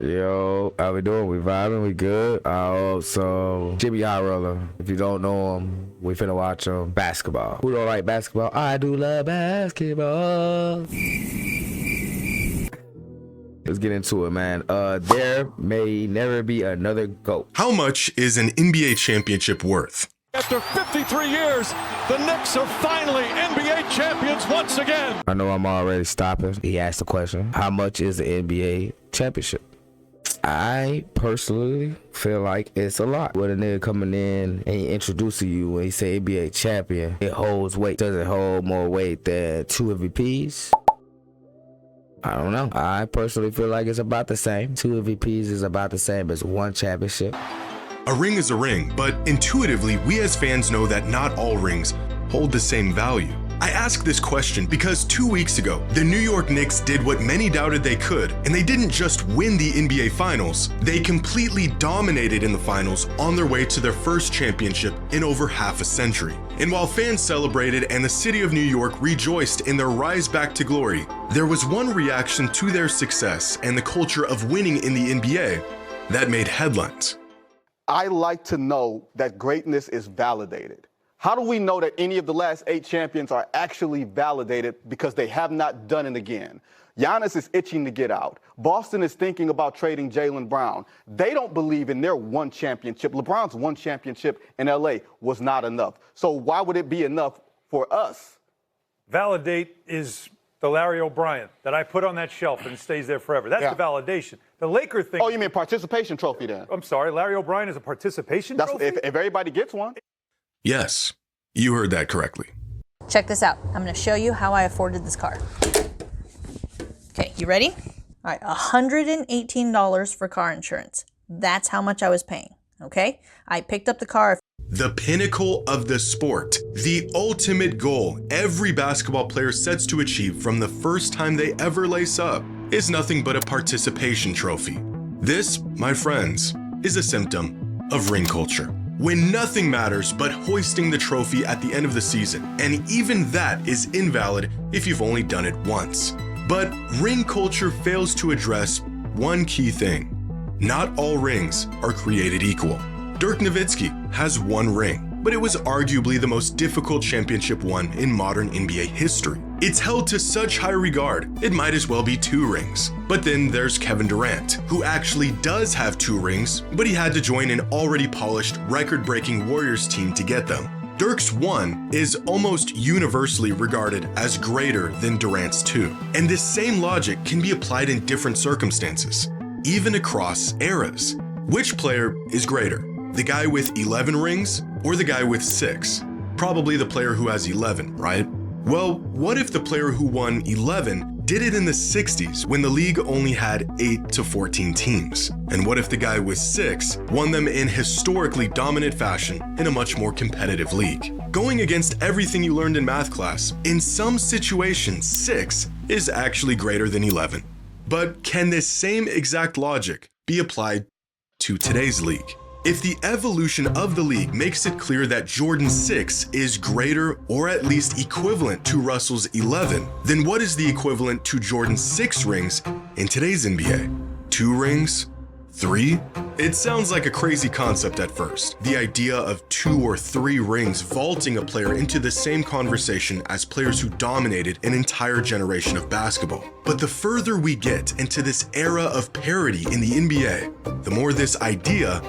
Yo, how we doing? We vibing? We good? So Jimmy High Roller. If you don't know him, we finna watch him. Basketball. Who don't like basketball? I do love basketball. Let's get into it, man. There may never be another GOAT. How much is an NBA championship worth? After 53 years, the Knicks are finally NBA champions once again. I know I'm already stopping. He asked the question, how much is the NBA championship? I personally feel like it's a lot. When a nigga coming in and he introducing you when he say NBA champion, it holds weight. Does it hold more weight than 2 MVPs? I don't know. I personally feel like it's about the same. 2 MVPs is about the same as 1 championship. A ring is a ring, but intuitively, we as fans know that not all rings hold the same value. I ask this question because 2 weeks ago, the New York Knicks did what many doubted they could, and they didn't just win the NBA Finals, they completely dominated in the finals on their way to their first championship in over half a century. And while fans celebrated and the city of New York rejoiced in their rise back to glory, there was one reaction to their success and the culture of winning in the NBA that made headlines. I like to know that greatness is validated. How do we know that any of the last 8 champions are actually validated because they have not done it again? Giannis is itching to get out. Boston is thinking about trading Jaylen Brown. They don't believe in their 1 championship. LeBron's 1 championship in LA was not enough. So why would it be enough for us? Validate is the Larry O'Brien that I put on that shelf and stays there forever. That's the validation. The Laker thing. Oh, you mean participation trophy then? I'm sorry, Larry O'Brien is a participation trophy? If everybody gets one. Yes, you heard that correctly. Check this out. I'm going to show you how I afforded this car. Okay, you ready? All right, $118 for car insurance. That's how much I was paying, okay? I picked up the car. The pinnacle of the sport, the ultimate goal every basketball player sets to achieve from the first time they ever lace up, is nothing but a participation trophy. This, my friends, is a symptom of ring culture. When nothing matters but hoisting the trophy at the end of the season, and even that is invalid if you've only done it once. But ring culture fails to address one key thing. Not all rings are created equal. Dirk Nowitzki has 1 ring, but it was arguably the most difficult championship won in modern NBA history. It's held to such high regard, it might as well be 2 rings. But then there's Kevin Durant, who actually does have 2 rings, but he had to join an already polished, record-breaking Warriors team to get them. Dirk's 1 is almost universally regarded as greater than Durant's 2. And this same logic can be applied in different circumstances, even across eras. Which player is greater? The guy with 11 rings or the guy with 6? Probably the player who has 11, right? Well, what if the player who won 11 did it in the 60s when the league only had 8 to 14 teams? And what if the guy with 6 won them in historically dominant fashion in a much more competitive league? Going against everything you learned in math class, in some situations, 6 is actually greater than 11. But can this same exact logic be applied to today's league? If the evolution of the league makes it clear that Jordan's 6 is greater or at least equivalent to Russell's 11, then what is the equivalent to Jordan's 6 rings in today's NBA? 2 rings? 3? It sounds like a crazy concept at first, the idea of 2 or 3 rings vaulting a player into the same conversation as players who dominated an entire generation of basketball. But the further we get into this era of parity in the NBA, the more this idea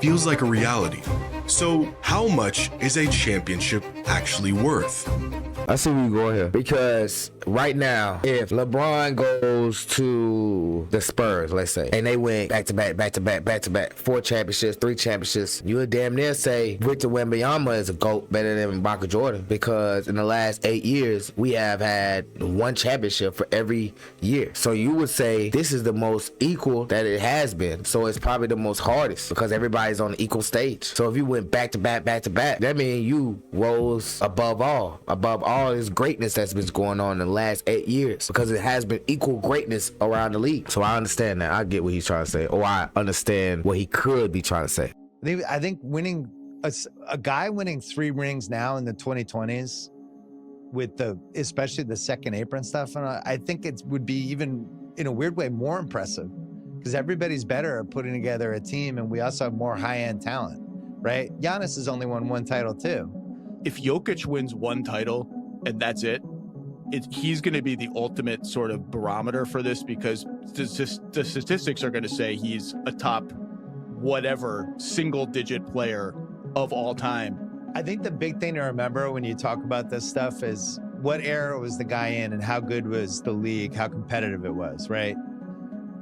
feels like a reality. So how much is a championship actually worth? I see where you go here, because right now, if LeBron goes to the Spurs, let's say, and they win back-to-back, 4 championships, 3 championships, you would damn near say Victor Wembanyama is a GOAT better than Michael Jordan, because in the last 8 years, we have had 1 championship for every year. So you would say this is the most equal that it has been. So it's probably the most hardest because everybody's on the equal stage. So if you went back-to-back, that means you rose above all this greatness that's been going on in the last 8 years, because it has been equal greatness around the league. So I understand that. I get what he's trying to say, or I understand what he could be trying to say. I think winning a guy winning 3 rings now in the 2020s with especially the second apron stuff, and I think it would be even in a weird way more impressive because everybody's better at putting together a team, and we also have more high-end talent, right? Giannis has only won one title too. If Jokic wins one title and that's it, he's going to be the ultimate sort of barometer for this, because the statistics are going to say he's a top whatever single-digit player of all time. I think the big thing to remember when you talk about this stuff is what era was the guy in and how good was the league, how competitive it was, right?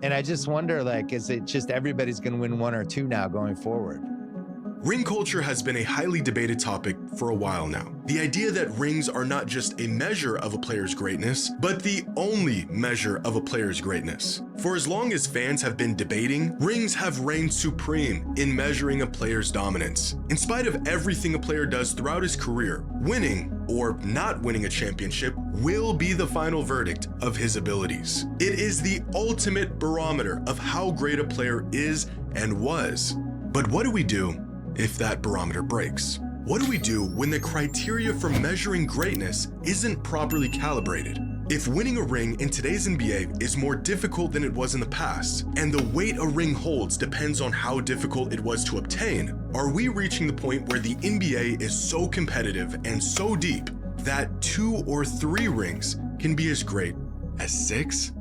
And I just wonder, like, is it just everybody's going to win one or two now going forward? Ring culture has been a highly debated topic for a while now. The idea that rings are not just a measure of a player's greatness, but the only measure of a player's greatness. For as long as fans have been debating, rings have reigned supreme in measuring a player's dominance. In spite of everything a player does throughout his career, winning or not winning a championship will be the final verdict of his abilities. It is the ultimate barometer of how great a player is and was. But what do we do if that barometer breaks? What do we do when the criteria for measuring greatness isn't properly calibrated? If winning a ring in today's NBA is more difficult than it was in the past, and the weight a ring holds depends on how difficult it was to obtain, are we reaching the point where the NBA is so competitive and so deep that 2 or 3 rings can be as great as 6?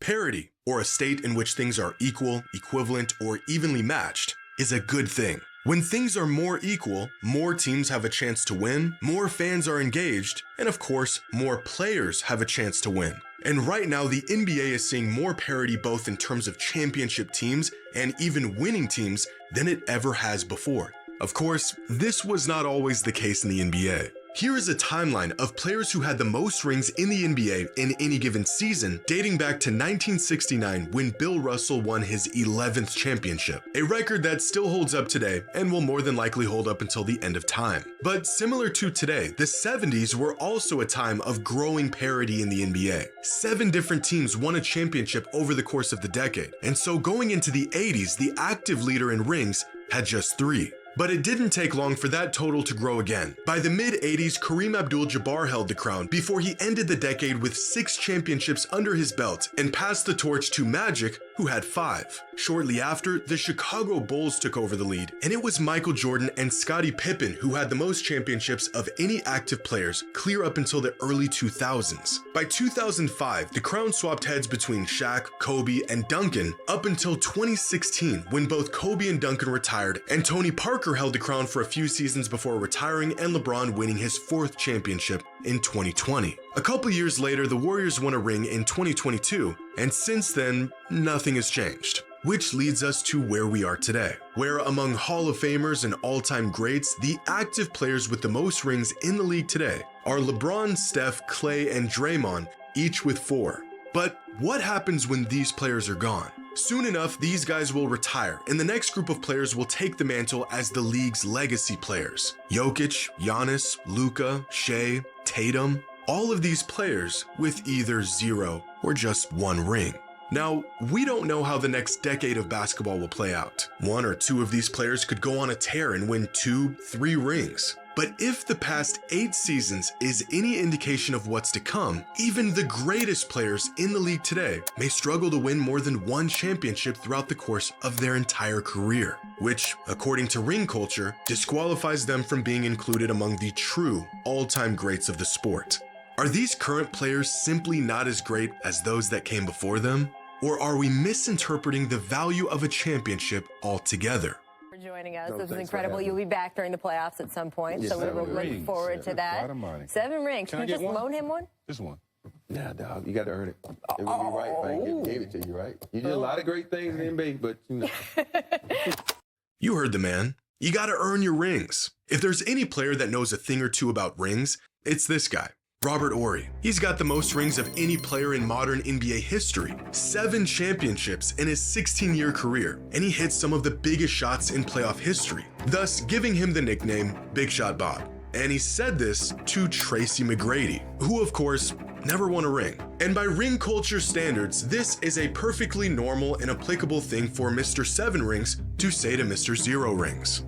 Parity, or a state in which things are equal, equivalent, or evenly matched, is a good thing. When things are more equal, more teams have a chance to win, more fans are engaged, and of course, more players have a chance to win. And right now, the NBA is seeing more parity both in terms of championship teams and even winning teams than it ever has before. Of course, this was not always the case in the NBA. Here is a timeline of players who had the most rings in the NBA in any given season, dating back to 1969 when Bill Russell won his 11th championship, a record that still holds up today and will more than likely hold up until the end of time. But similar to today, the 70s were also a time of growing parity in the NBA. 7 different teams won a championship over the course of the decade, and so going into the 80s, the active leader in rings had just 3. But it didn't take long for that total to grow again. By the mid-80s, Kareem Abdul-Jabbar held the crown before he ended the decade with 6 championships under his belt and passed the torch to Magic, who had 5. Shortly after, the Chicago Bulls took over the lead, and it was Michael Jordan and Scottie Pippen who had the most championships of any active players clear up until the early 2000s. By 2005, the crown swapped heads between Shaq, Kobe, and Duncan up until 2016, when both Kobe and Duncan retired, and Tony Parker held the crown for a few seasons before retiring and LeBron winning his 4th championship in 2020. A couple years later, the Warriors won a ring in 2022, and since then, nothing has changed. Which leads us to where we are today, where among Hall of Famers and all-time greats, the active players with the most rings in the league today are LeBron, Steph, Klay, and Draymond, each with 4. But what happens when these players are gone? Soon enough, these guys will retire, and the next group of players will take the mantle as the league's legacy players. Jokic, Giannis, Luka, Shea, Tatum, all of these players with either 0 or just 1 ring. Now, we don't know how the next decade of basketball will play out. 1 or 2 of these players could go on a tear and win 2, 3 rings. But if the past 8 seasons is any indication of what's to come, even the greatest players in the league today may struggle to win more than 1 championship throughout the course of their entire career, which, according to ring culture, disqualifies them from being included among the true all-time greats of the sport. Are these current players simply not as great as those that came before them? Or are we misinterpreting the value of a championship altogether? For joining us. This was incredible. You'll be back during the playoffs at some point, so we're looking forward to that. 7 rings. Can you just loan him one? Just one. Nah, dog, you got to earn it. It would be right if I gave it to you, right? You did a lot of great things in the NBA, but you know. You heard the man. You got to earn your rings. If there's any player that knows a thing or two about rings, it's this guy. Robert Horry. He's got the most rings of any player in modern NBA history. 7 championships in his 16-year career, and he hits some of the biggest shots in playoff history, thus giving him the nickname Big Shot Bob. And he said this to Tracy McGrady, who of course never won a ring. And by ring culture standards, this is a perfectly normal and applicable thing for Mr. 7 rings to say to Mr. 0 rings.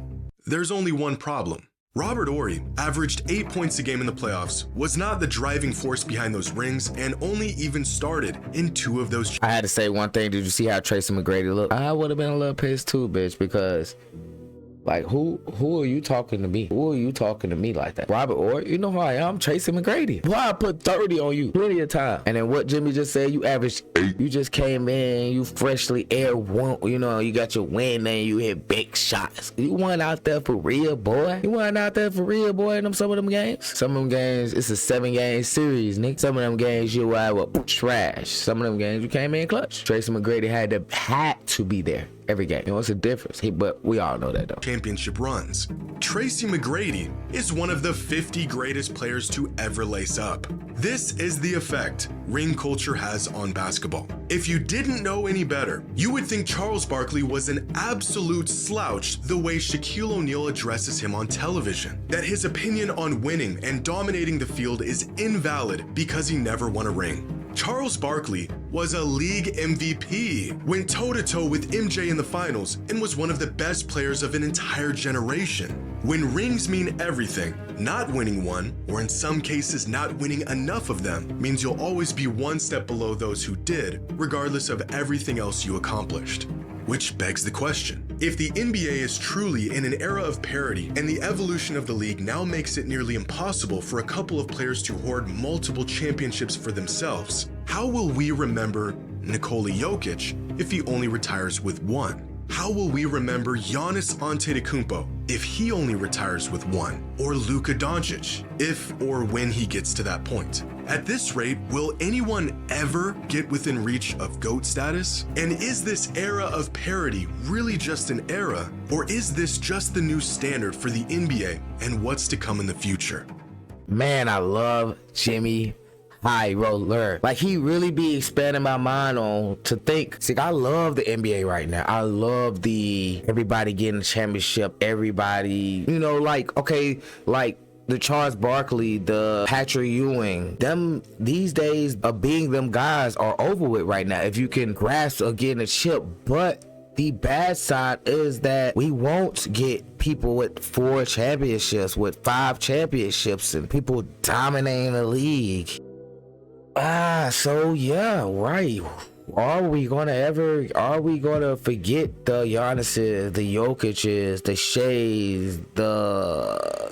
There's only one problem. Robert Horry averaged 8 points a game in the playoffs, was not the driving force behind those rings, and only even started in 2 of those. I had to say one thing. Did you see how Tracy McGrady looked? I would have been a little pissed too, bitch, because like, who are you talking to me? Who are you talking to me like that? Robert Horry, you know who I am? Tracy McGrady. Why I put 30 on you plenty of time. And then what Jimmy just said, you averaged 8. You just came in, you freshly air one, you know, you got your win and you hit big shots. You weren't out there for real, boy. You weren't out there for real, boy, in some of them games. Some of them games, it's a 7-game series, nigga. Some of them games you were trash. Some of them games you came in clutch. Tracy McGrady had to be there every game. You know, it's a difference. But we all know that, though. Championship runs. Tracy McGrady is one of the 50 greatest players to ever lace up. This is the effect ring culture has on basketball. If you didn't know any better, you would think Charles Barkley was an absolute slouch the way Shaquille O'Neal addresses him on television. That his opinion on winning and dominating the field is invalid because he never won a ring. Charles Barkley was a league MVP, went toe-to-toe with MJ in the finals, and was one of the best players of an entire generation. When rings mean everything, not winning one, or in some cases not winning enough of them, means you'll always be one step below those who did, regardless of everything else you accomplished. Which begs the question, if the NBA is truly in an era of parity and the evolution of the league now makes it nearly impossible for a couple of players to hoard multiple championships for themselves, how will we remember Nikola Jokic if he only retires with one? How will we remember Giannis Antetokounmpo if he only retires with one? Or Luka Doncic if or when he gets to that point? At this rate, will anyone ever get within reach of GOAT status? And is this era of parity really just an era? Or is this just the new standard for the NBA and what's to come in the future? Man, I love Jimmy High Roller. Like, he really be expanding my mind on to think. See, I love the NBA right now. I love the everybody getting a championship, everybody, you know, like, okay, like the Charles Barkley, the Patrick Ewing, them these days of being them guys are over with right now. If you can grasp or getting a chip, but the bad side is that we won't get people with 4 championships, with 5 championships, and people dominating the league. So yeah, right. Are we gonna forget the Giannis's, the Jokic's, the Shea's,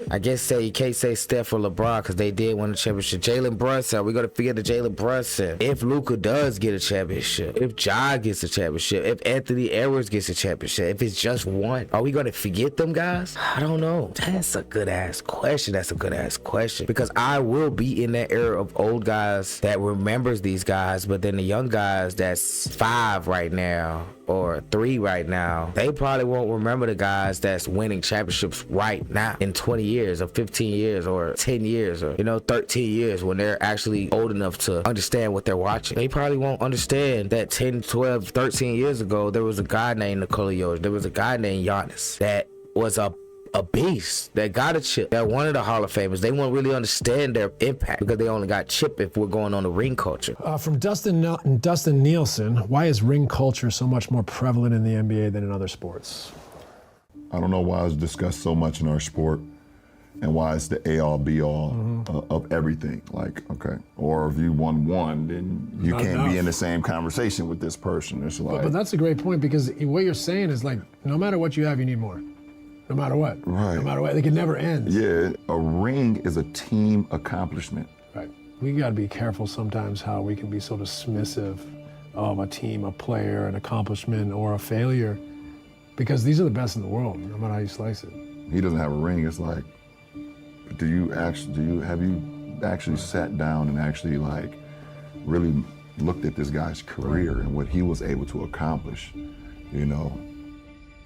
I guess you can't say Steph or LeBron because they did win the championship. Jalen Brunson, are we gonna forget the Jalen Brunson? If Luka does get a championship, if Ja gets a championship, if Anthony Edwards gets a championship, if it's just one, are we gonna forget them guys? I don't know. That's a good ass question. Because I will be in that era of old guys that remembers these guys, but then the young guys that's 5 right now or 3 right now, they probably won't remember the guys that's winning championships right now in 20 years or 15 years or 10 years or 13 years when they're actually old enough to understand what they're watching. They probably won't understand that 10, 12, 13 years ago there was a guy named Nikola Jokic, there was a guy named Giannis that was a beast, that got a chip, that one of the Hall of Famers. They won't really understand their impact because they only got chip if we're going on the ring culture. From Dustin Nielsen, why is ring culture so much more prevalent in the NBA than in other sports? I don't know why it's discussed so much in our sport and why it's the all be all of everything. Like, okay, or if you won one, then you can't be in the same conversation with this person. It's like, but that's a great point, because what you're saying is like, no matter what you have, you need more. No matter what. Right. No matter what. They can never end. Yeah, a ring is a team accomplishment. Right. We got to be careful sometimes how we can be so dismissive of a team, a player, an accomplishment, or a failure, because these are the best in the world, no matter how you slice it. He doesn't have a ring. It's like, have you actually sat down and actually like really looked at this guy's career and what he was able to accomplish,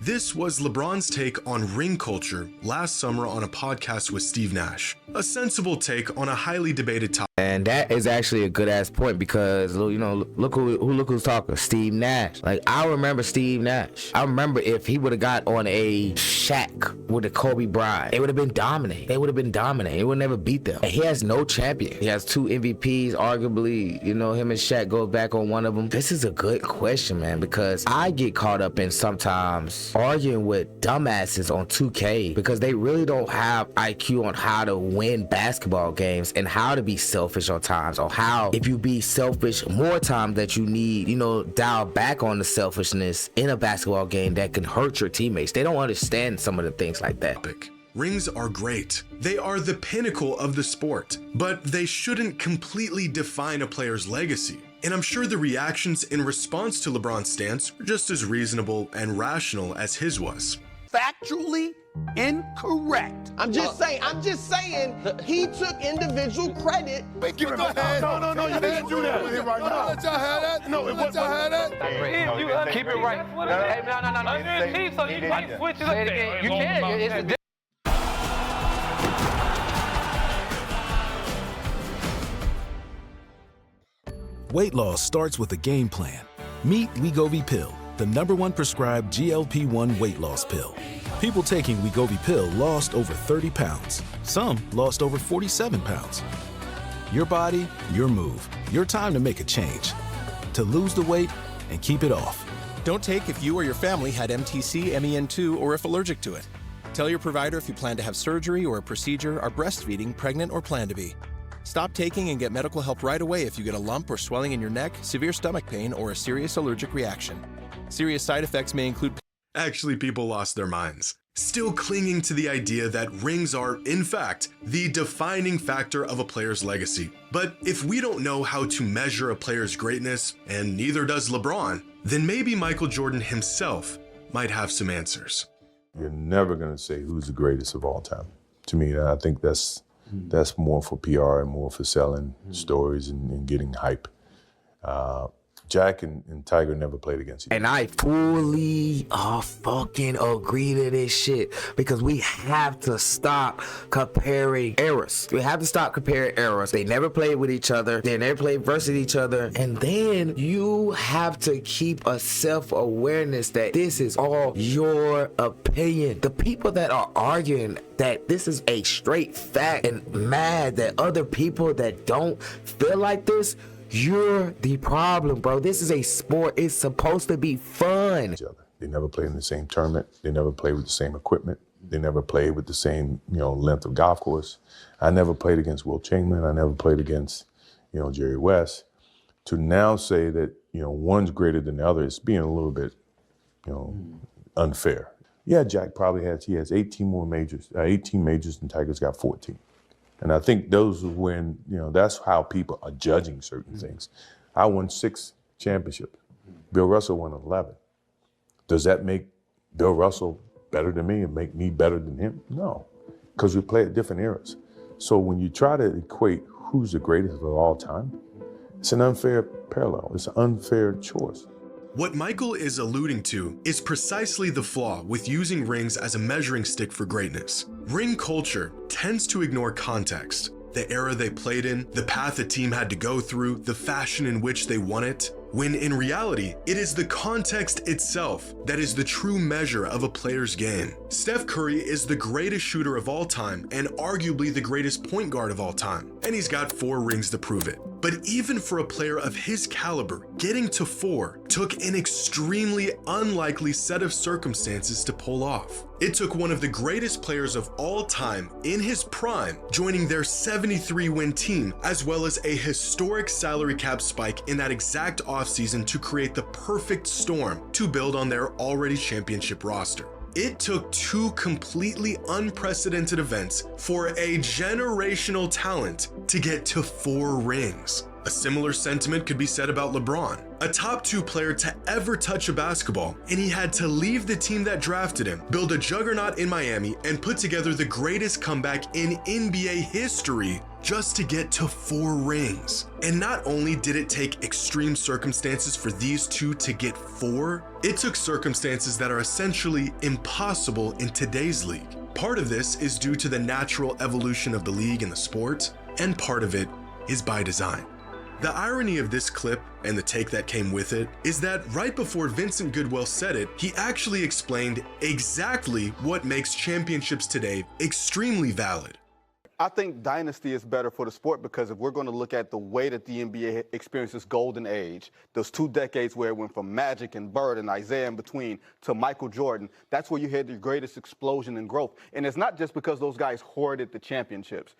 This was LeBron's take on ring culture last summer on a podcast with Steve Nash. A sensible take on a highly debated topic. And that is actually a good ass point because look who's talking. Steve Nash. Like, I remember Steve Nash. I remember if he would have got on a Shaq with a Kobe Bryant, it would have been dominant. They would have been dominant. It would never beat them. And he has no champion. He has 2 MVPs, arguably. Him and Shaq go back on one of them. This is a good question, man, because I get caught up in sometimes arguing with dumbasses on 2K because they really don't have IQ on how to win basketball games and how to be selfish on times, or how if you be selfish more times that you need, dial back on the selfishness in a basketball game that can hurt your teammates. They don't understand some of the things like that. Rings are great. They are the pinnacle of the sport, but they shouldn't completely define a player's legacy. And I'm sure the reactions in response to LeBron's stance were just as reasonable and rational as his was. Factually incorrect. I'm just saying, he took individual credit. No, you didn't do that. Let y'all have that. No, let y'all have that. Keep it right. Hey, no. So you might switch it up. You can. Weight loss starts with a game plan. Meet Wegovy Pill, the #1 prescribed GLP-1 weight loss pill. People taking Wegovy Pill lost over 30 pounds. Some lost over 47 pounds. Your body, your move. Your time to make a change. To lose the weight and keep it off. Don't take if you or your family had MTC, MEN2, or if allergic to it. Tell your provider if you plan to have surgery or a procedure, are breastfeeding, pregnant, or plan to be. Stop taking and get medical help right away if you get a lump or swelling in your neck, severe stomach pain, or a serious allergic reaction. Serious side effects may include... Actually, people lost their minds, still clinging to the idea that rings are, in fact, the defining factor of a player's legacy. But if we don't know how to measure a player's greatness, and neither does LeBron, then maybe Michael Jordan himself might have some answers. You're never going to say who's the greatest of all time. To me, I think that's more for PR and more for selling stories and getting hype. Jack and Tiger never played against each other. And I fully fucking agree to this shit because we have to stop comparing eras. We have to stop comparing eras. They never played with each other. They never played versus each other. And then you have to keep a self-awareness that this is all your opinion. The people that are arguing that this is a straight fact and mad that other people that don't feel like this, you're the problem, bro. This is a sport. It's supposed to be fun. They never played in the same tournament. They never played with the same equipment. They never played with the same, length of golf course. I never played against Will Chamberlain. I never played against, Jerry West. To now say that, one's greater than the other is being a little bit, unfair. Yeah, Jack probably has 18 majors and Tiger's got 14. And I think those are when, that's how people are judging certain things. I won 6 championships. Bill Russell won 11. Does that make Bill Russell better than me and make me better than him? No, because we play at different eras. So when you try to equate who's the greatest of all time, it's an unfair parallel. It's an unfair choice. What Michael is alluding to is precisely the flaw with using rings as a measuring stick for greatness. Ring culture tends to ignore context, the era they played in, the path a team had to go through, the fashion in which they won it, when in reality, it is the context itself that is the true measure of a player's game. Steph Curry is the greatest shooter of all time and arguably the greatest point guard of all time, and he's got 4 rings to prove it. But even for a player of his caliber, getting to 4 took an extremely unlikely set of circumstances to pull off. It took one of the greatest players of all time in his prime joining their 73-win team, as well as a historic salary cap spike in that exact offseason to create the perfect storm to build on their already championship roster. It took 2 completely unprecedented events for a generational talent to get to 4 rings. A similar sentiment could be said about LeBron, a top 2 player to ever touch a basketball, and he had to leave the team that drafted him, build a juggernaut in Miami, and put together the greatest comeback in NBA history just to get to 4 rings. And not only did it take extreme circumstances for these 2 to get 4, it took circumstances that are essentially impossible in today's league. Part of this is due to the natural evolution of the league and the sport, and part of it is by design. The irony of this clip and the take that came with it is that right before Vincent Goodwill said it, he actually explained exactly what makes championships today extremely valid. I think dynasty is better for the sport because if we're going to look at the way that the NBA experiences golden age, those 2 decades where it went from Magic and Bird and Isaiah in between to Michael Jordan, that's where you had the greatest explosion in growth. And it's not just because those guys hoarded the championships.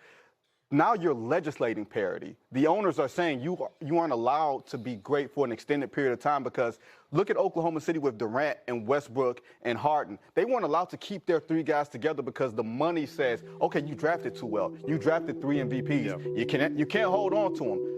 Now you're legislating parity. The owners are saying you aren't allowed to be great for an extended period of time because look at Oklahoma City with Durant and Westbrook and Harden. They weren't allowed to keep their 3 guys together because the money says, okay, you drafted too well. You drafted 3 MVPs. You can't hold on to them.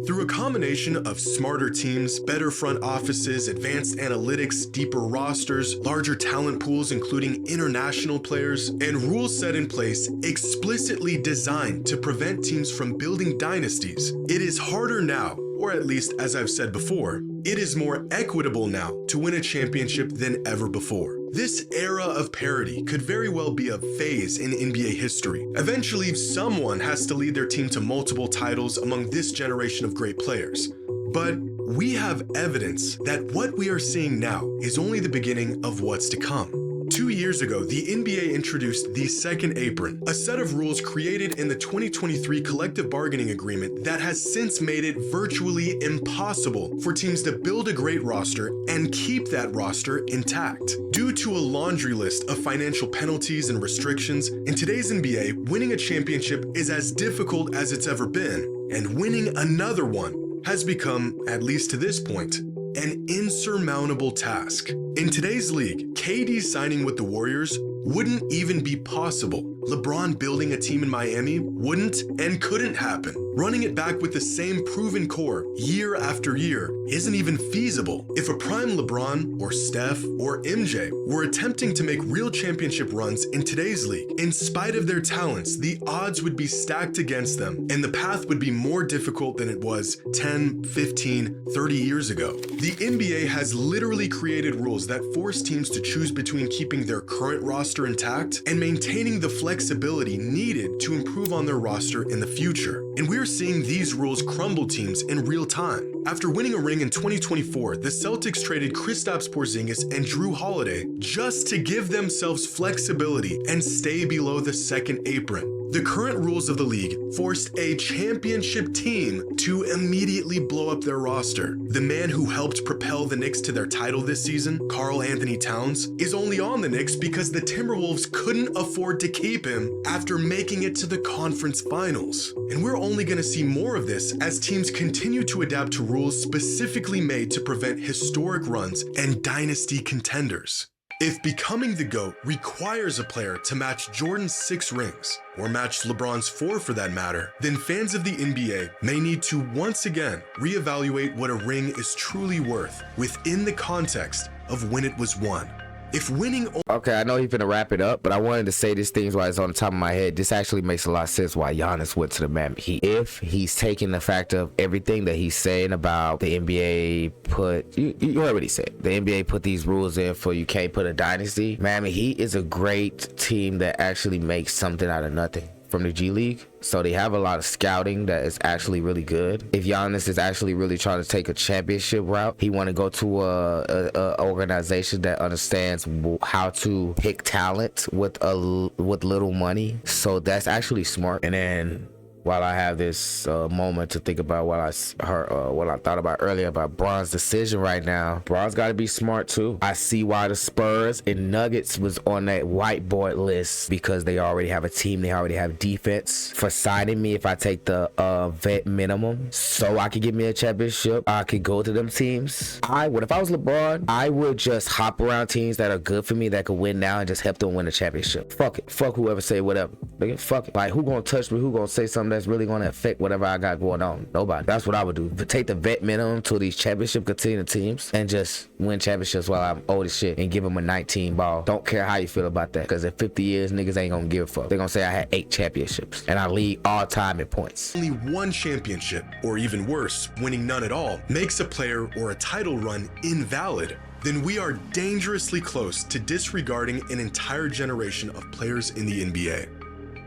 Through a combination of smarter teams, better front offices, advanced analytics, deeper rosters, larger talent pools including international players, and rules set in place explicitly designed to prevent teams from building dynasties, it is harder now, or at least as I've said before, it is more equitable now to win a championship than ever before. This era of parity could very well be a phase in NBA history. Eventually, someone has to lead their team to multiple titles among this generation of great players. But we have evidence that what we are seeing now is only the beginning of what's to come. 2 years ago, the NBA introduced the Second Apron, a set of rules created in the 2023 Collective Bargaining Agreement that has since made it virtually impossible for teams to build a great roster and keep that roster intact. Due to a laundry list of financial penalties and restrictions, in today's NBA, winning a championship is as difficult as it's ever been, and winning another one has become, at least to this point, an insurmountable task. In today's league, KD signing with the Warriors wouldn't even be possible. LeBron building a team in Miami wouldn't and couldn't happen. Running it back with the same proven core year after year isn't even feasible. If a prime LeBron or Steph or MJ were attempting to make real championship runs in today's league, in spite of their talents, the odds would be stacked against them and the path would be more difficult than it was 10, 15, 30 years ago. The NBA has literally created rules that force teams to choose between keeping their current roster intact and maintaining the flexibility needed to improve on their roster in the future. And we're seeing these rules crumble teams in real time. After winning a ring in 2024, the Celtics traded Kristaps Porzingis and Drew Holiday just to give themselves flexibility and stay below the second apron. The current rules of the league forced a championship team to immediately blow up their roster. The man who helped propel the Knicks to their title this season, Karl Anthony Towns, is only on the Knicks because the Timberwolves couldn't afford to keep him after making it to the conference finals. And we're only going to see more of this as teams continue to adapt to rules specifically made to prevent historic runs and dynasty contenders. If becoming the GOAT requires a player to match Jordan's 6 rings, or match LeBron's 4 for that matter, then fans of the NBA may need to once again reevaluate what a ring is truly worth within the context of when it was won. If winning... Okay, I know he's finna wrap it up, but I wanted to say these things while it's on the top of my head. This actually makes a lot of sense why Giannis went to the Miami Heat. If he's taking the fact of everything that he's saying about the NBA put... You heard what he said. The NBA put these rules in for you can't put a dynasty. Miami Heat is a great team that actually makes something out of nothing from the G League. So they have a lot of scouting that is actually really good. If Giannis is actually really trying to take a championship route, he want to go to a organization that understands how to pick talent with little money. So that's actually smart. And then while I have this moment to think about what I thought about earlier about Bron's decision right now, Bron's got to be smart too. I see why the Spurs and Nuggets was on that whiteboard list because they already have a team, they already have defense. For signing me, if I take the vet minimum, so I could get me a championship, I could go to them teams. If I was LeBron, I would just hop around teams that are good for me that could win now and just help them win a championship. Fuck it, fuck whoever say whatever. Fuck it. Like who gonna touch me? Who gonna say something that's really going to affect whatever I got going on? Nobody. That's what I would do. Take the vet minimum to these championship contending teams and just win championships while I'm old as shit and give them a 19 ball. Don't care how you feel about that, because in 50 years niggas ain't gonna give a fuck. They're gonna say I had 8 championships and I lead all time in points. Only one championship, or even worse, winning none at all, makes a player or a title run invalid. Then we are dangerously close to disregarding an entire generation of players in the NBA.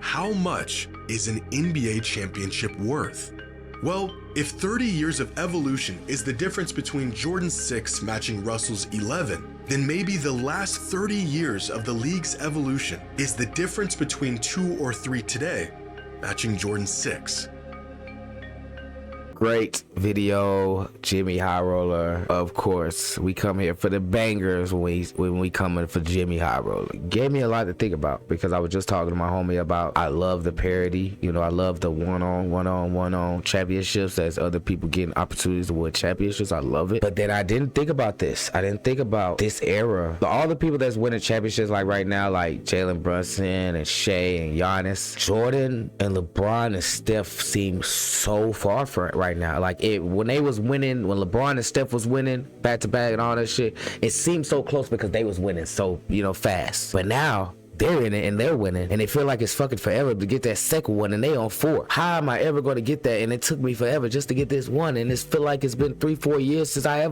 How much is an NBA championship worth? Well, if 30 years of evolution is the difference between Jordan's 6 matching Russell's 11, then maybe the last 30 years of the league's evolution is the difference between 2 or 3 today, matching Jordan's 6. Great video, Jimmy High Roller. Of course, we come here for the bangers when we come in for Jimmy High Roller. Gave me a lot to think about because I was just talking to my homie about I love the parody. You know, I love the one-on championships as other people getting opportunities to win championships. I love it. But then I didn't think about this. I didn't think about this era. All the people that's winning championships like right now, like Jalen Brunson and Shea and Giannis, Jordan and LeBron and Steph seem so far from it right now. Like when they was winning, when LeBron and Steph was winning back to back and all that shit, it seemed so close because they was winning so, you know, fast. But now they're in it and they're winning and they feel like it's fucking forever to get that second one and they on 4. How am I ever going to get that? And it took me forever just to get this one, and it's feel like it's been 3-4 years since I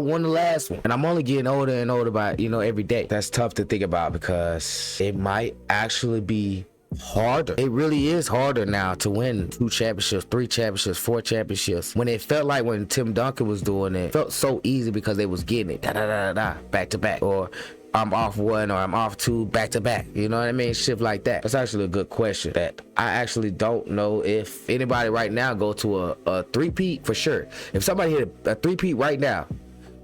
won the last one, and I'm only getting older and older by, you know, every day. That's tough to think about because it might actually be harder. It really is harder now to win 2 championships, 3 championships, 4 championships. When it felt like when Tim Duncan was doing it, felt so easy because they was getting it back to back, or I'm off 1 or I'm off 2 back to back. You know what I mean? Shit like that. That's actually a good question that I actually don't know if anybody right now go to a 3-peat for sure. If somebody hit a 3-peat right now,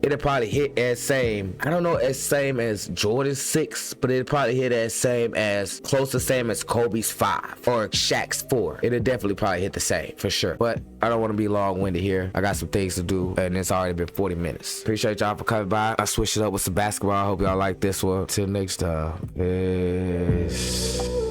it'll probably hit as same, I don't know, as same as Jordan's 6, but it'll probably hit as same as, close to same as Kobe's 5 or Shaq's 4. It'll definitely probably hit the same for sure. But I don't want to be long-winded here. I got some things to do and it's already been 40 minutes. Appreciate y'all for coming by. I switched it up with some basketball. I hope y'all like this one. Till next time. Peace.